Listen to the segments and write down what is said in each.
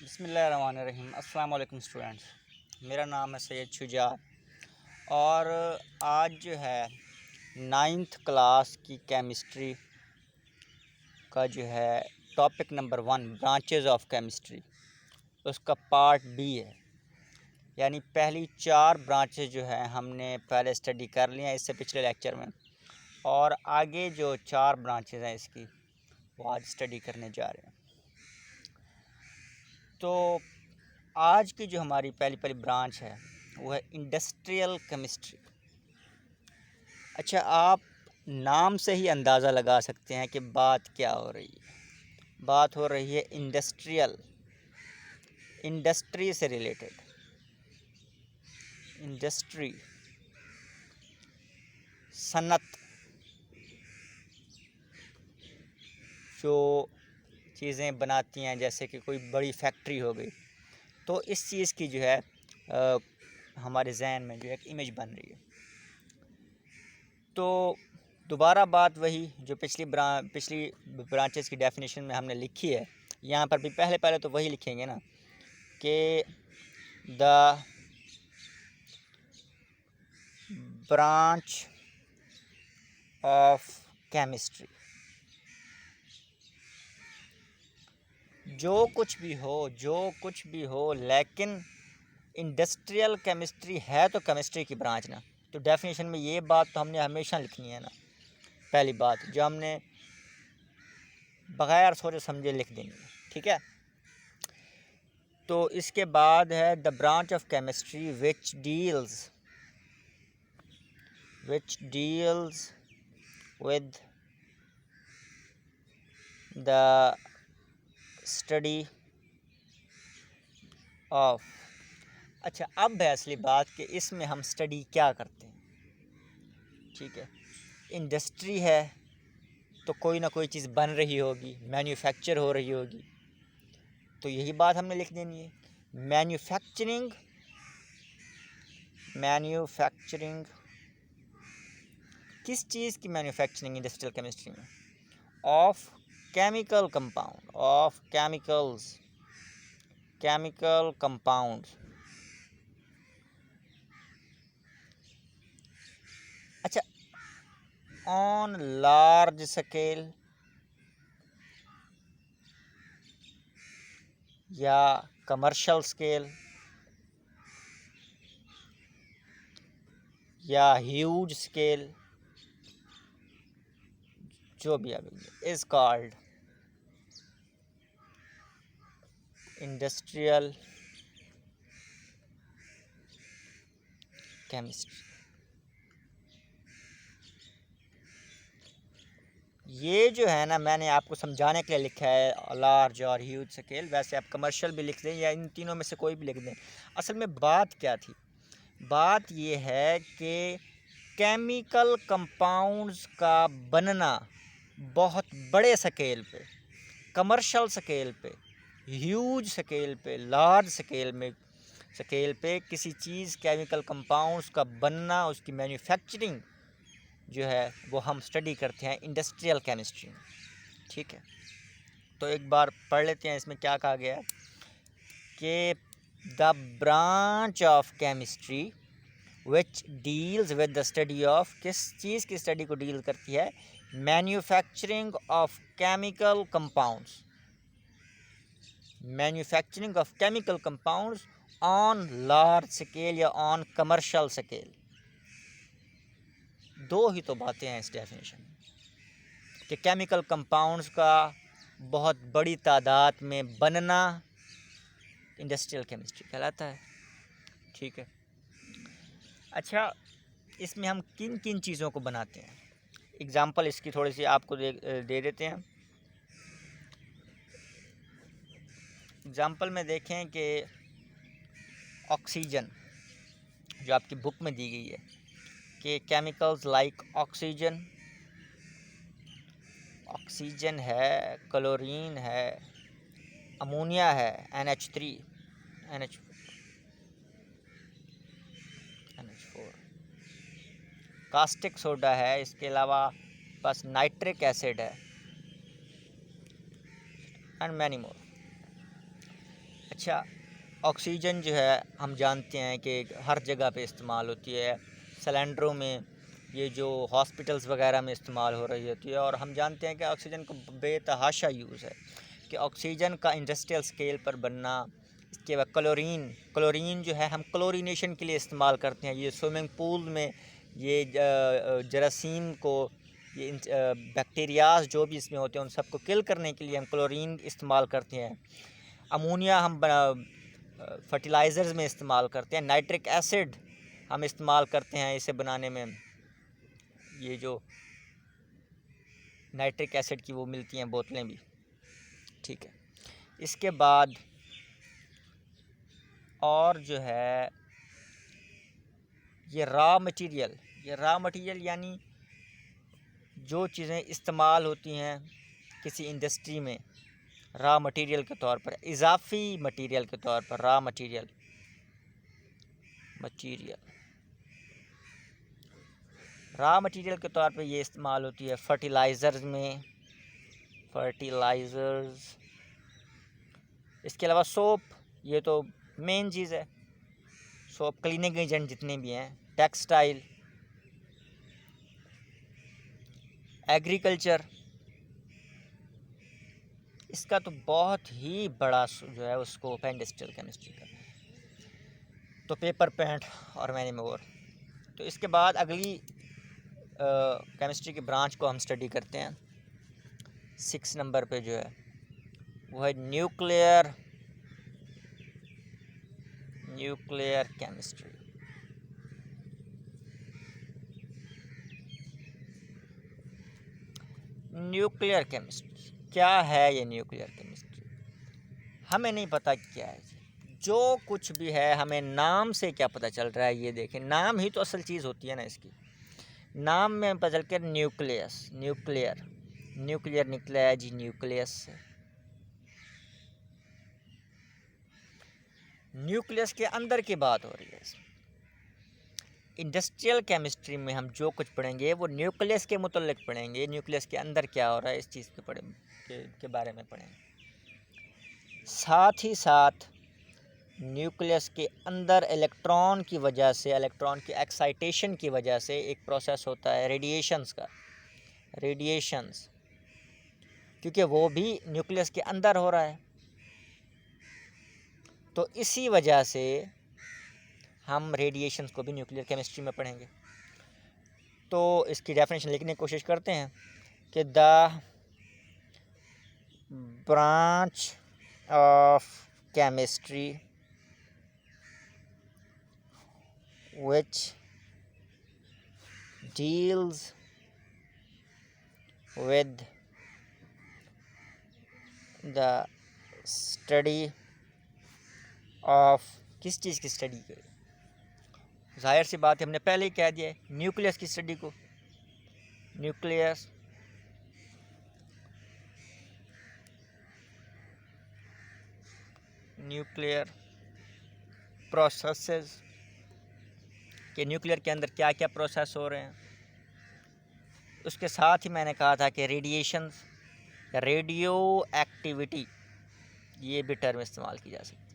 बिस्मिल्लाहिर्रहमानिर्रहीम। अस्सलाम वालेकुम स्टूडेंट्स, मेरा नाम है सैयद शुजा और आज जो है 9th क्लास की केमिस्ट्री का जो है topic number 1 branches of chemistry, उसका पार्ट बी है। यानी पहली 4 ब्रांचेस जो है हमने पहले स्टडी कर ली हैं इससे पिछले लेक्चर में, और आगे जो 4 ब्रांचेस हैं इसकी वो आज स्टडी करने जा रहे हैं। तो आज की जो हमारी पहली ब्रांच है वो है इंडस्ट्रियल केमिस्ट्री। अच्छा, आप नाम से ही अंदाज़ा लगा सकते हैं कि बात क्या हो रही है। बात हो रही है इंडस्ट्रियल, इंडस्ट्री से रिलेटेड। इंडस्ट्री, सनत, जो चीज़ें बनाती हैं, जैसे कि कोई बड़ी फैक्ट्री हो गई, तो इस चीज़ की जो है हमारे जहन में जो एक इमेज बन रही है। तो दोबारा बात वही जो पिछली ब्रांचेस की डेफिनेशन में हमने लिखी है, यहाँ पर भी पहले तो वही लिखेंगे ना कि द ब्रांच ऑफ केमिस्ट्री, जो कुछ भी हो, लेकिन इंडस्ट्रियल केमिस्ट्री है तो केमिस्ट्री की ब्रांच ना। तो डेफिनेशन में ये बात तो हमने हमेशा लिखनी है ना, पहली बात जो हमने बग़ैर सोचे समझे लिख देनी है, ठीक है। तो इसके बाद है the branch of chemistry which deals with the study of. अच्छा, अब है असली बात कि इसमें हम स्टडी क्या करते हैं, ठीक है। इंडस्ट्री है तो कोई ना कोई चीज़ बन रही होगी, मैन्युफैक्चर हो रही होगी, तो यही बात हमने लिख देनी है। मैन्युफैक्चरिंग किस चीज़ की मैन्युफैक्चरिंग इंडस्ट्रियल केमिस्ट्री में? Of chemical compound, of chemical compounds. अच्छा, ऑन लार्ज स्केल या कमर्शियल स्केल या ह्यूज स्केल, जो भी आप इज कॉल्ड इंडस्ट्रियल केमिस्ट्री। ये जो है ना, मैंने आपको समझाने के लिए लिखा है लार्ज और ह्यूज स्केल, वैसे आप कमर्शियल भी लिख दें या इन तीनों में से कोई भी लिख दें। असल में बात क्या थी? बात ये है कि केमिकल कंपाउंड्स का बनना बहुत बड़े स्केल पे, कमर्शियल स्केल पे, ह्यूज स्केल पे, लार्ज स्केल पे किसी चीज़ केमिकल कंपाउंड्स का बनना, उसकी मैन्युफैक्चरिंग जो है वो हम स्टडी करते हैं इंडस्ट्रियल केमिस्ट्री में, ठीक है। तो एक बार पढ़ लेते हैं इसमें क्या कहा गया है कि the branch of chemistry which deals with the study of, किस चीज़ की स्टडी को डील करती है? Manufacturing of chemical compounds, manufacturing of chemical compounds on large scale या ऑन कमर्शियल स्केल। दो ही तो बातें हैं इस डेफिनेशन में कि केमिकल कंपाउंड्स का बहुत बड़ी तादाद में बनना इंडस्ट्रियल केमिस्ट्री कहलाता है, ठीक है। अच्छा, इसमें हम किन किन चीज़ों को बनाते हैं? एग्ज़ाम्पल इसकी थोड़ी सी आपको दे देते हैं। एग्ज़ाम्पल में देखें कि ऑक्सीजन जो आपकी बुक में दी गई है कि केमिकल्स लाइक ऑक्सीजन है, क्लोरीन है, अमोनिया है, NH3, NH4, कास्टिक सोडा है, इसके अलावा बस नाइट्रिक एसिड है एंड मैनी मोर। अच्छा, ऑक्सीजन जो है हम जानते हैं कि हर जगह पे इस्तेमाल होती है, सिलेंडरों में, ये जो हॉस्पिटल्स वगैरह में इस्तेमाल हो रही होती है। और हम जानते हैं कि ऑक्सीजन का बेतहाशा यूज़ है, कि ऑक्सीजन का इंडस्ट्रियल स्केल पर बनना। इसके बाद क्लोरीन जो है हम क्लोरीनेशन के लिए इस्तेमाल करते हैं। ये स्विमिंग पूल में ये जरासीम को, ये बैक्टीरियाज जो भी इसमें होते हैं उन सबको किल करने के लिए हम क्लोरीन इस्तेमाल करते हैं। अमोनिया हम फर्टिलाइज़र्स में इस्तेमाल करते हैं। नाइट्रिक एसिड हम इस्तेमाल करते हैं इसे बनाने में, ये जो नाइट्रिक एसिड की वो मिलती हैं बोतलें भी, ठीक है। इसके बाद और जो है ये रॉ मटेरियल यानी जो चीज़ें इस्तेमाल होती हैं किसी इंडस्ट्री में रॉ मटेरियल के तौर पर, इजाफी मटेरियल के तौर पर, रॉ मटेरियल रॉ मटेरियल के तौर पर ये इस्तेमाल होती है फर्टिलाइज़र्स में, इसके अलावा सोप, ये तो मेन चीज़ है, सोप, क्लीनिंग एजेंट जितने भी हैं, टेक्सटाइल, एग्रीकल्चर, इसका तो बहुत ही बड़ा जो है उसको इंडस्ट्रियल केमिस्ट्री का, तो पेपर पेंट और मैनी मोर। तो इसके बाद अगली केमिस्ट्री की ब्रांच को हम स्टडी करते हैं 6 नंबर पे जो है वो है न्यूक्लियर केमिस्ट्री। न्यूक्लियर केमिस्ट्री क्या है? ये न्यूक्लियर केमिस्ट्री हमें नहीं पता क्या है, जो कुछ भी है हमें नाम से क्या पता चल रहा है। ये देखें, नाम ही तो असल चीज़ होती है ना इसकी। नाम में पता चल कर न्यूक्लियर निकला है जी न्यूक्लियस से। न्यूक्लियस के अंदर की बात हो रही है। इंडस्ट्रियल केमिस्ट्री में हम जो कुछ पढ़ेंगे वो न्यूक्लियस के मुतल्लिक पढ़ेंगे, न्यूक्लियस के अंदर क्या हो रहा है इस चीज़ के बारे में पढ़ेंगे। साथ ही साथ न्यूक्लियस के अंदर इलेक्ट्रॉन की वजह से, इलेक्ट्रॉन की एक्साइटेशन की वजह से एक प्रोसेस होता है रेडिएशंस, क्योंकि वो भी न्यूक्लियस के अंदर हो रहा है। तो इसी वजह से हम रेडिएशंस को भी न्यूक्लियर केमिस्ट्री में पढ़ेंगे। तो इसकी डेफिनेशन लिखने की कोशिश करते हैं कि the branch of chemistry which deals with the study of, किस चीज़ की स्टडी करें? जाहिर सी बात है, हमने पहले ही कह दिया है, न्यूक्लियस की स्टडी को। न्यूक्लियस न्यूक्लियर प्रोसेसेस, कि न्यूक्लियर के अंदर क्या क्या प्रोसेस हो रहे हैं। उसके साथ ही मैंने कहा था कि रेडिएशंस या रेडियो एक्टिविटी, ये भी टर्म इस्तेमाल की जा सकती है।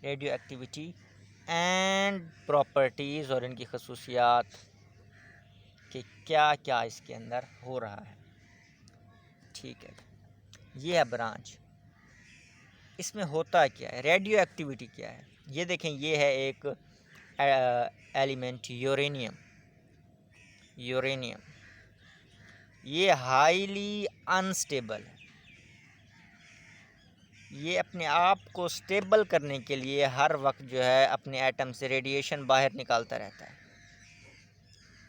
रेडियो एक्टिविटी एंड प्रॉपर्टीज़, और इनकी खसूसियात कि क्या क्या इसके अंदर हो रहा है। ठीक है, ये है ब्रांच। इसमें होता क्या है, रेडियो एक्टिविटी क्या है? ये देखें, ये है एक एलिमेंट यूरेनियम। ये हाईली अनस्टेबल है। ये अपने आप को स्टेबल करने के लिए हर वक्त जो है अपने एटम से रेडिएशन बाहर निकालता रहता है।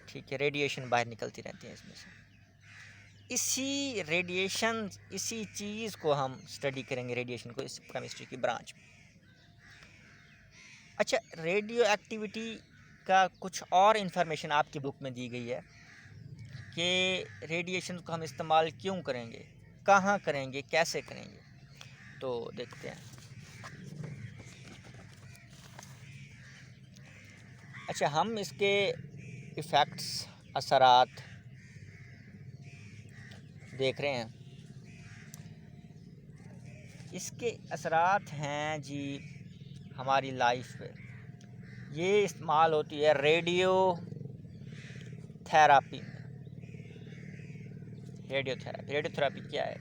ठीक है, रेडिएशन बाहर निकलती रहती है इसमें से। इसी चीज़ को हम स्टडी करेंगे, रेडिएशन को, इस केमिस्ट्री की ब्रांच में। अच्छा, रेडियो एक्टिविटी का कुछ और इन्फॉर्मेशन आपकी बुक में दी गई है कि रेडिएशन को हम इस्तेमाल क्यों करेंगे, कहाँ करेंगे, कैसे करेंगे। तो देखते हैं। अच्छा, हम इसके इफ़ेक्ट्स, असरात देख रहे हैं। इसके असरात हैं जी हमारी लाइफ पे। ये इस्तेमाल होती है रेडियो थेरापी में। रेडियोथेरापी क्या है?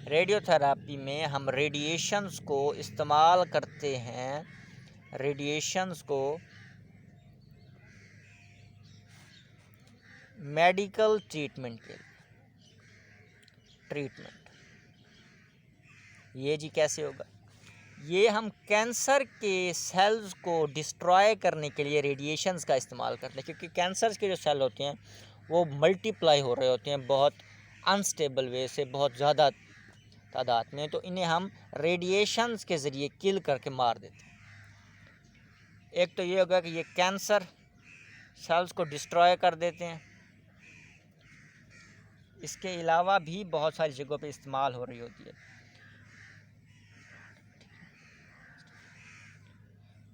रेडियोथेरापी में हम रेडिएशंस को इस्तेमाल करते हैं, रेडिएशंस को मेडिकल ट्रीटमेंट के लिए। ये जी कैसे होगा? ये हम कैंसर के सेल्स को डिस्ट्रॉय करने के लिए रेडिएशंस का इस्तेमाल करते हैं, क्योंकि कैंसर के जो सेल होते हैं वो मल्टीप्लाई हो रहे होते हैं बहुत अनस्टेबल वे से, बहुत ज़्यादा तादाद में, तो इन्हें हम रेडिएशंस के ज़रिए किल करके मार देते हैं। एक तो ये होगा कि ये कैंसर सेल्स को डिस्ट्रॉय कर देते हैं। इसके अलावा भी बहुत सारी जगहों पे इस्तेमाल हो रही होती है।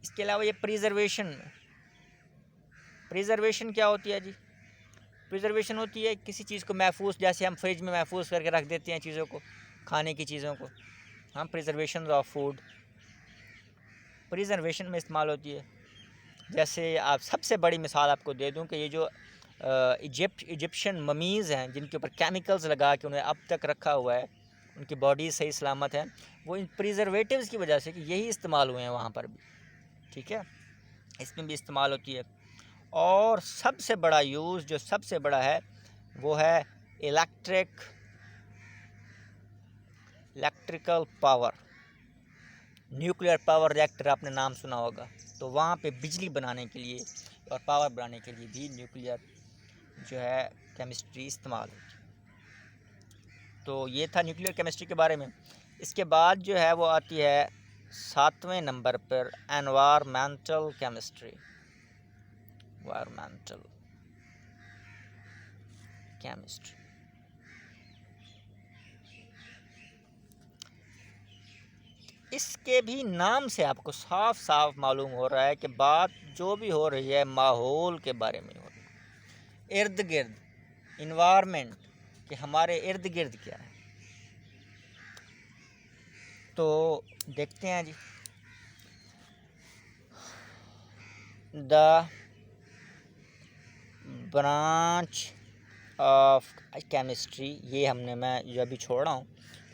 इसके अलावा ये प्रिजर्वेशन क्या होती है जी? प्रिजर्वेशन होती है किसी चीज़ को महफूज, जैसे हम फ्रिज में महफूज करके रख देते हैं चीज़ों को, खाने की चीज़ों को, हम प्रिजर्वेशन ऑफ फूड प्रिजर्वेशन में इस्तेमाल होती है। जैसे आप सबसे बड़ी मिसाल आपको दे दूं कि ये जो इजिप्शियन ममीज़ हैं जिनके ऊपर केमिकल्स लगा के उन्हें अब तक रखा हुआ है, उनकी बॉडी सही सलामत है, वो इन प्रिजर्वेटिव्स की वजह से कि यही इस्तेमाल हुए हैं वहाँ पर भी, ठीक है, इसमें भी इस्तेमाल होती है। और सबसे बड़ा यूज़ जो सबसे बड़ा है वो है electrical power. Nuclear power reactor आपने नाम सुना होगा, तो वहाँ पे बिजली बनाने के लिए और पावर बनाने के लिए भी न्यूक्लियर जो है केमिस्ट्री इस्तेमाल होती है। तो ये था न्यूक्लियर केमिस्ट्री के बारे में। इसके बाद जो है वो आती है 7वें नंबर पर एनवायरमेंटल केमिस्ट्री। इसके भी नाम से आपको साफ साफ मालूम हो रहा है कि बात जो भी हो रही है माहौल के बारे में हो रही है, इर्द गिर्द, इन्वायरमेंट, कि हमारे इर्द गिर्द क्या है। तो देखते हैं जी, द ब्रांच ऑफ केमिस्ट्री, ये मैं जो अभी छोड़ रहा हूँ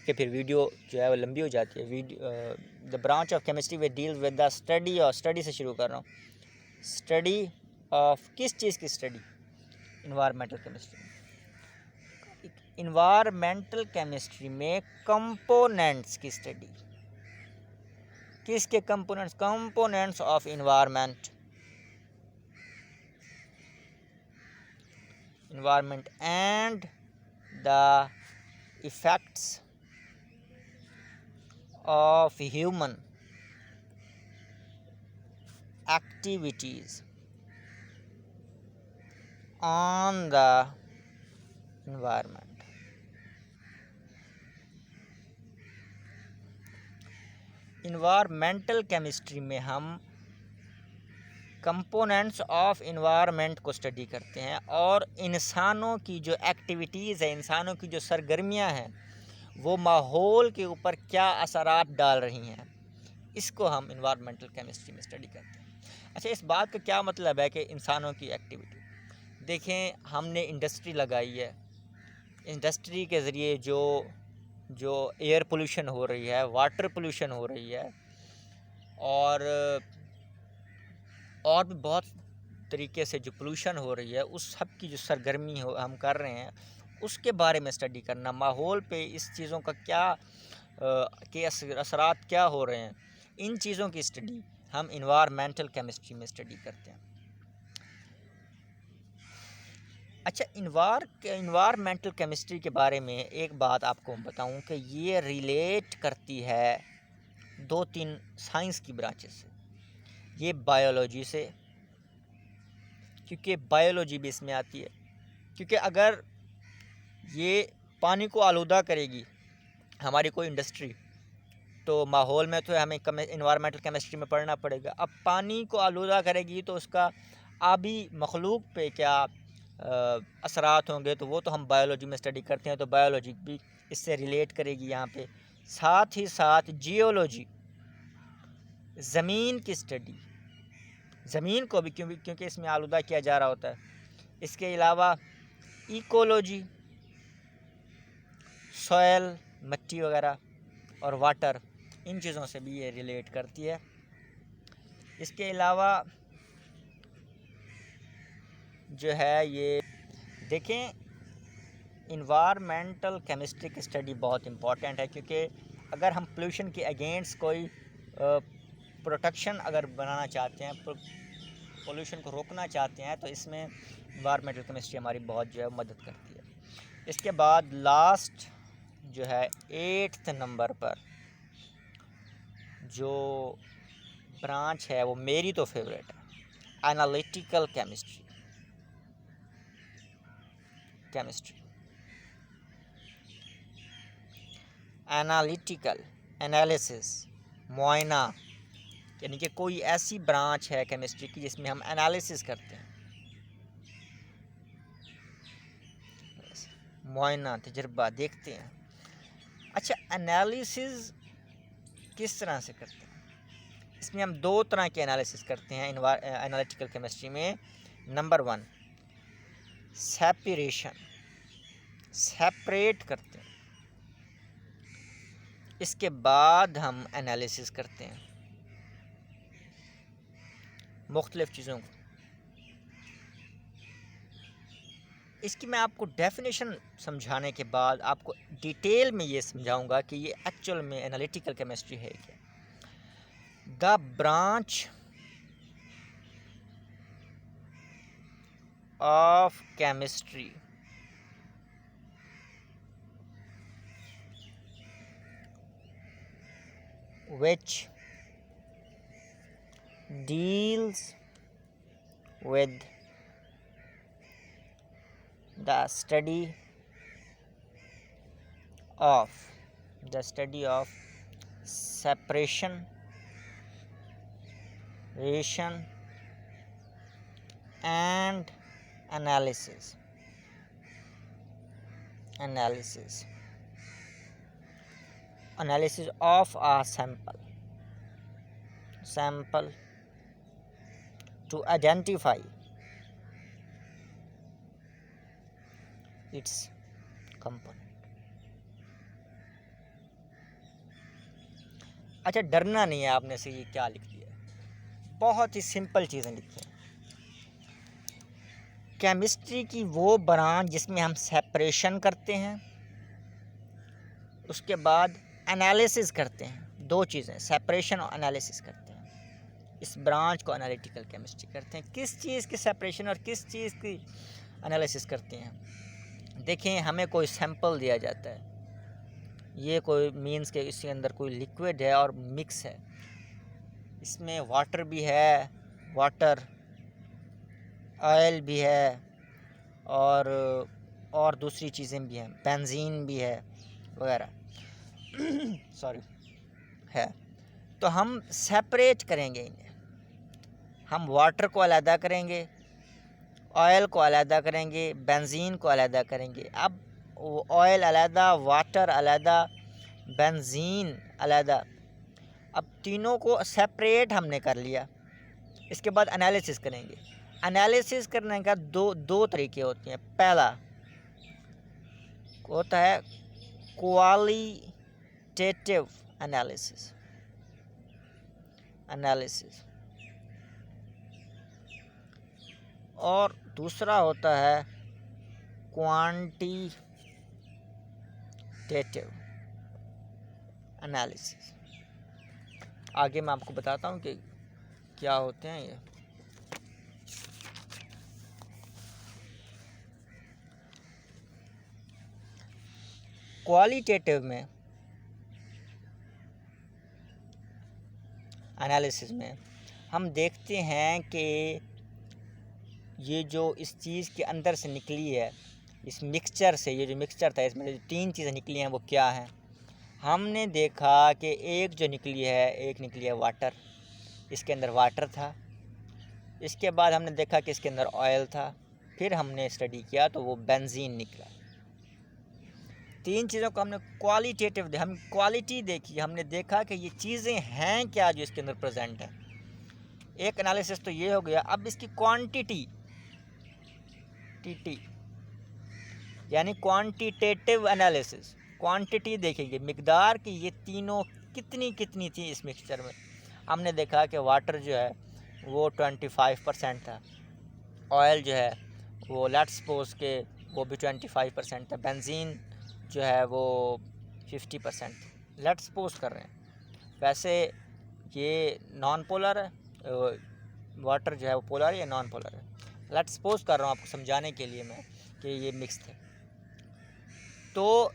कि फिर वीडियो जो है वो लंबी हो जाती है। The branch of chemistry way deal with the study, और स्टडी से शुरू कर रहा हूँ। स्टडी ऑफ किस चीज़ की study? Environmental chemistry. Environmental chemistry में कंपोनेंट्स की स्टडी। किसके components? Components of environment and the effects of human activities on the environment. Environmental chemistry में हम कंपोनेंट्स ऑफ इन्वायरमेंट को स्टडी करते हैं और इंसानों की जो एक्टिविटीज़ है, इंसानों की जो सरगर्मियां हैं, वो माहौल के ऊपर क्या असरात डाल रही हैं, इसको हम इन्वायरमेंटल केमिस्ट्री में स्टडी करते हैं। अच्छा, इस बात का क्या मतलब है कि इंसानों की एक्टिविटी? देखें, हमने इंडस्ट्री लगाई है, इंडस्ट्री के ज़रिए जो एयर पोल्यूशन हो रही है, वाटर पोल्यूशन हो रही है, और भी बहुत तरीके से जो पोल्यूशन हो रही है, उस सब की जो सरगर्मी हम कर रहे हैं, उसके बारे में स्टडी करना, माहौल पे इस चीज़ों का क्या के असरात क्या हो रहे हैं, इन चीज़ों की स्टडी हम इन्वायरमेंटल केमिस्ट्री में स्टडी करते हैं। अच्छा, इन्वायरमेंटल केमिस्ट्री के बारे में एक बात आपको बताऊं कि ये रिलेट करती है 2-3 साइंस की ब्रांचेस से। ये बायोलॉजी से, क्योंकि बायोलॉजी भी इसमें आती है, क्योंकि अगर ये पानी को आलूदा करेगी हमारी कोई इंडस्ट्री, तो माहौल में तो हमें इन्वायरमेंटल केमिस्ट्री में पढ़ना पड़ेगा। अब पानी को आलूदा करेगी तो उसका आबी मखलूक पे क्या असरात होंगे, तो वो तो हम बायोलॉजी में स्टडी करते हैं, तो बायोलॉजी भी इससे रिलेट करेगी यहाँ पे साथ ही साथ जियोलॉजी, ज़मीन की स्टडी, ज़मीन को भी क्योंकि इसमें आलूदा किया जा रहा होता है। इसके अलावा इकोलॉजी, सॉयल, मिट्टी वगैरह, और वाटर, इन चीज़ों से भी ये रिलेट करती है। इसके अलावा जो है ये देखें, इन्वायरमेंटल केमिस्ट्री की स्टडी बहुत इम्पॉर्टेंट है, क्योंकि अगर हम पोल्यूशन के अगेंस्ट कोई प्रोटेक्शन अगर बनाना चाहते हैं, पोल्यूशन को रोकना चाहते हैं, तो इसमें इन्वायरमेंटल केमिस्ट्री हमारी बहुत जो है मदद करती है। इसके बाद लास्ट जो है 8th नंबर पर जो ब्रांच है वो मेरी तो फेवरेट है, एनालिटिकल केमिस्ट्री। एनालिटिकल, एनालिसिस, मुआयना, यानी कि कोई ऐसी ब्रांच है केमिस्ट्री की जिसमें हम एनालिसिस करते हैं, मुआयना, तजर्बा देखते हैं। अच्छा, एनालिसिस किस तरह से करते हैं? इसमें हम 2 तरह के एनालिसिस करते हैं एनालिटिकल केमिस्ट्री में। नंबर 1, सेपरेशन, सेपरेट करते हैं। इसके बाद हम एनालिसिस करते हैं मुख्तलिफ़ चीज़ों को। इसकी मैं आपको डेफिनेशन समझाने के बाद आपको डिटेल में ये समझाऊंगा कि ये एक्चुअल में एनालिटिकल केमिस्ट्री है क्या। The branch of chemistry which deals with the study of separation, ration and analysis of a sample to identify its component। अच्छा, डरना नहीं है आपने से ये क्या लिख दिया है, बहुत ही सिंपल चीज़ें लिखी हैं। केमिस्ट्री की वो ब्रांच जिसमें हम सेपरेशन करते हैं, उसके बाद एनालिसिस करते हैं। 2 चीज़ें, सेपरेशन और एनालिसिस करते हैं। इस ब्रांच को एनालिटिकल केमिस्ट्री करते हैं। किस चीज़ की सेपरेशन और किस चीज़ की एनालिसिस करते हैं? देखें, हमें कोई सैंपल दिया जाता है, ये कोई मीन्स के इसके अंदर कोई लिक्विड है और मिक्स है, इसमें वाटर भी है, ऑयल भी है, और दूसरी चीज़ें भी हैं, बेंजीन भी है वगैरह सॉरी है। तो हम सेपरेट करेंगे इन्हें, हम वाटर को अलहदा करेंगे, ऑयल को अलहदा करेंगे, बेंजीन को अलहदा करेंगे। अब ऑयल अलहदा, वाटर अलहदा, बेंजीन अलहदा, अब तीनों को सेपरेट हमने कर लिया। इसके बाद एनालिसिस करेंगे। एनालिसिस करने का दो तरीके होते हैं। पहला होता है क्वालिटेटिव एनालिसिस, और दूसरा होता है क्वांटिटेटिव एनालिसिस। आगे मैं आपको बताता हूँ कि क्या होते हैं ये। क्वालिटेटिव में, एनालिसिस में हम देखते हैं कि ये जो इस चीज़ के अंदर से निकली है, इस मिक्सचर से, ये जो मिक्सचर था इसमें जो 3 चीज़ें निकली हैं वो क्या हैं। हमने देखा कि एक जो निकली है, एक निकली है वाटर, इसके अंदर वाटर था। इसके बाद हमने देखा कि इसके अंदर ऑयल था। फिर हमने स्टडी किया तो वो बेंजीन निकला। तीन चीज़ों को हमने क्वालिटेटिव, हम क्वालिटी देखी, हमने देखा कि ये चीज़ें हैं क्या जो इसके अंदर प्रेजेंट है। एक एनालिसिस तो ये हो गया। अब इसकी क्वांटिटी यानी क्वांटिटेटिव एनालिसिस, क्वांटिटी देखेंगे, मिकदार की ये तीनों कितनी थी इस मिक्सचर में। हमने देखा कि वाटर जो है वो 25% था, ऑयल जो है वो लेट्स सपोज के वो भी 25% था, बेंजीन जो है वो 50% लेट्स सपोज कर रहे हैं। वैसे ये नॉन पोलर है, वाटर जो है वो पोलर है या नॉन पोलर है, लेट्स सपोज कर रहा हूँ आपको समझाने के लिए मैं कि ये मिक्स थे। तो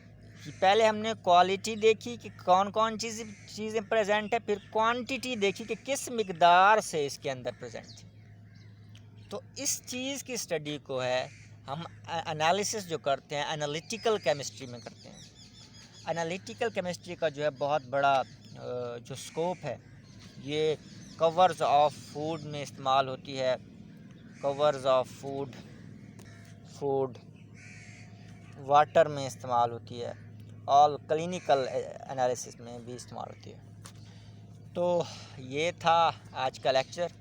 पहले हमने क्वालिटी देखी कि कौन कौन चीज़ें प्रेजेंट है, फिर क्वांटिटी देखी कि किस मिकदार से इसके अंदर प्रेजेंट थी। तो इस चीज़ की स्टडी को है हम एनालिसिस जो करते हैं एनालिटिकल केमिस्ट्री में करते हैं। एनालिटिकल केमिस्ट्री का जो है बहुत बड़ा जो स्कोप है ये कवर्स ऑफ फूड में इस्तेमाल होती है, कवर्स ऑफ फूड वाटर में इस्तेमाल होती है और क्लिनिकल एनालिसिस में भी इस्तेमाल होती है। तो ये था आज का लेक्चर।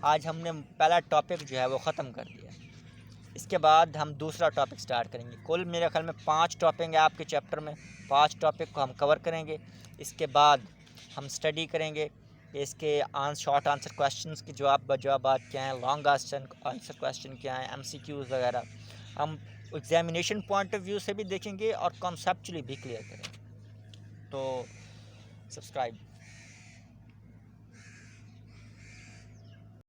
आज हमने पहला टॉपिक जो है वो ख़त्म कर दिया। इसके बाद हम दूसरा टॉपिक स्टार्ट करेंगे। कुल मेरे ख्याल में 5 टॉपिक हैं आपके चैप्टर में, 5 टॉपिक को हम कवर करेंगे। इसके बाद हम स्टडी करेंगे इसके शॉर्ट आंसर क्वेश्चंस के जवाब क्या हैं, लॉन्ग आंसर क्वेश्चन क्या हैं, MCQs वगैरह हम एग्जामिनेशन पॉइंट ऑफ व्यू से भी देखेंगे और कॉन्सेप्चुअली भी क्लियर करेंगे। तो सब्सक्राइब।